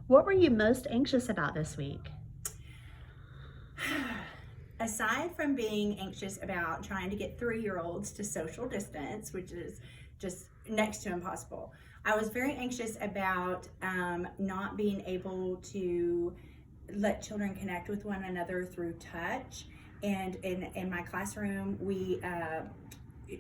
What were you most anxious about this week? Aside from being anxious about trying to get 3-year-olds to social distance, which is just next to impossible, I was very anxious about not being able to let children connect with one another through touch. And in my classroom, we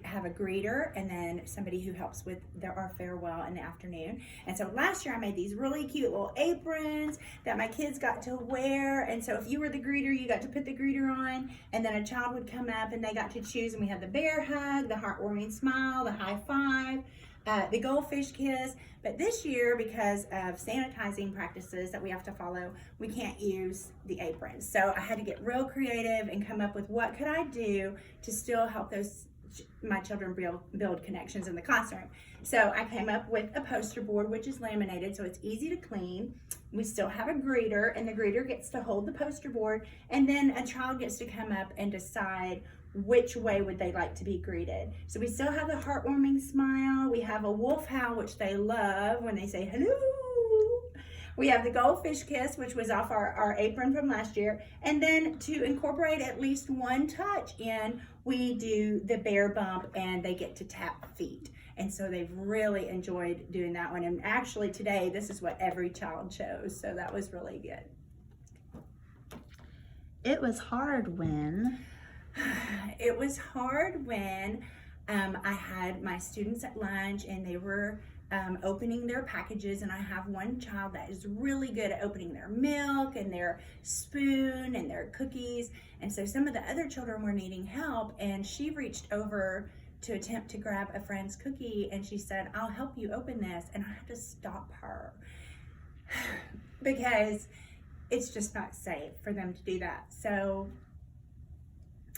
have a greeter and then somebody who helps with our farewell in the afternoon. And so last year I made these really cute little aprons that my kids got to wear. And so if you were the greeter, you got to put the greeter on, and then a child would come up and they got to choose. And we had the bear hug, the heartwarming smile, the high five, the goldfish kiss. But this year, because of sanitizing practices that we have to follow, we can't use the aprons. So I had to get real creative and come up with what could I do to still help my children build connections in the classroom. So I came up with a poster board, which is laminated, so it's easy to clean. We still have a greeter, and the greeter gets to hold the poster board, and then a child gets to come up and decide which way would they like to be greeted. So we still have the heartwarming smile. We have a wolf howl, which they love when they say hello. We have the goldfish kiss, which was off our apron from last year. And then to incorporate at least one touch in, we do the bear bump, and they get to tap feet. And so they've really enjoyed doing that one. And actually today, this is what every child chose. So that was really good. It was hard when... It was hard when I had my students at lunch and they were opening their packages, and I have one child that is really good at opening their milk and their spoon and their cookies, and so some of the other children were needing help, and she reached over to attempt to grab a friend's cookie, and she said, "I'll help you open this," and I had to stop her because it's just not safe for them to do that. So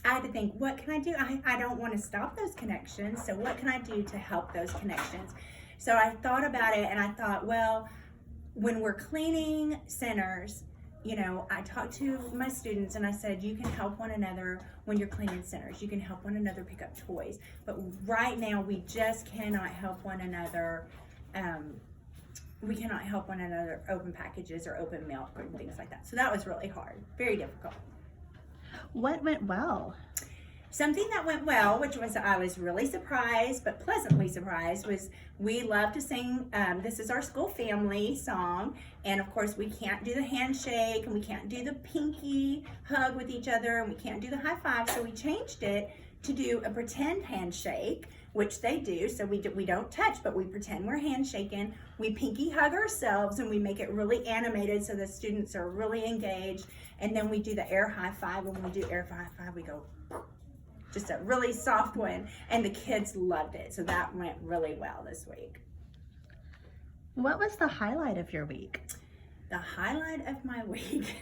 I had to think, what can I do? I don't want to stop those connections, so what can I do to help those connections? So I thought about it, and I thought, well, when we're cleaning centers, I talked to my students and I said, you can help one another when you're cleaning centers. You can help one another pick up toys. But right now, we just cannot help one another. We cannot help one another open packages or open milk or things like that. So that was really hard, very difficult. What went well? Something that went well, which was I was really surprised, but pleasantly surprised, was we love to sing, this is our school family song, and of course we can't do the handshake, and we can't do the pinky hug with each other, and we can't do the high five, so we changed it to do a pretend handshake, which they do, so we don't touch, but we pretend we're handshaking. We pinky hug ourselves, and we make it really animated so the students are really engaged, and then we do the air high five. When we do air high five, we go just a really soft one, and the kids loved it. So that went really well this week. What was the highlight of your week? The highlight of my week,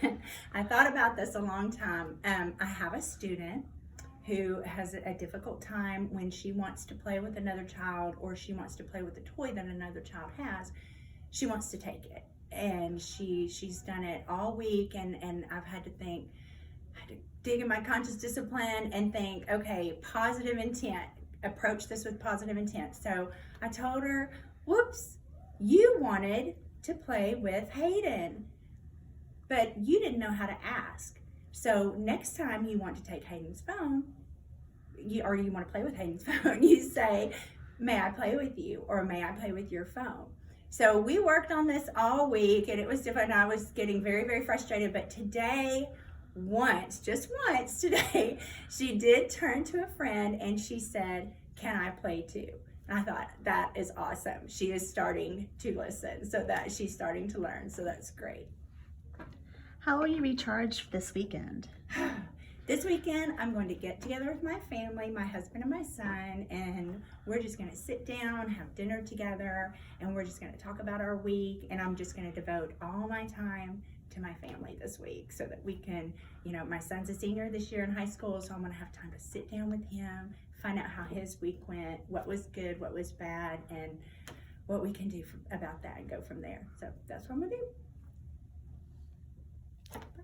I thought about this a long time. I have a student who has a difficult time when she wants to play with another child, or she wants to play with a toy that another child has. She wants to take it, and she's done it all week, and I've had to think, dig in my conscious discipline and think, okay, positive intent, approach this with positive intent. So I told her, whoops, you wanted to play with Hayden, but you didn't know how to ask. So next time you want to take Hayden's phone, or you want to play with Hayden's phone, you say, may I play with you, or may I play with your phone? So we worked on this all week, and it was different. I was getting very, very frustrated, but today, just once today, she did turn to a friend and she said, can I play too? And I thought, that is awesome. She is starting to listen, so that she's starting to learn, so that's great. How will you recharge this weekend? This weekend, I'm going to get together with my family, my husband and my son, and we're just going to sit down, have dinner together, and we're just going to talk about our week, and I'm just going to devote all my time to my family this week so that we can, my son's a senior this year in high school, so I'm going to have time to sit down with him, find out how his week went, what was good, what was bad, and what we can do about that and go from there. So that's what I'm going to do. Bye.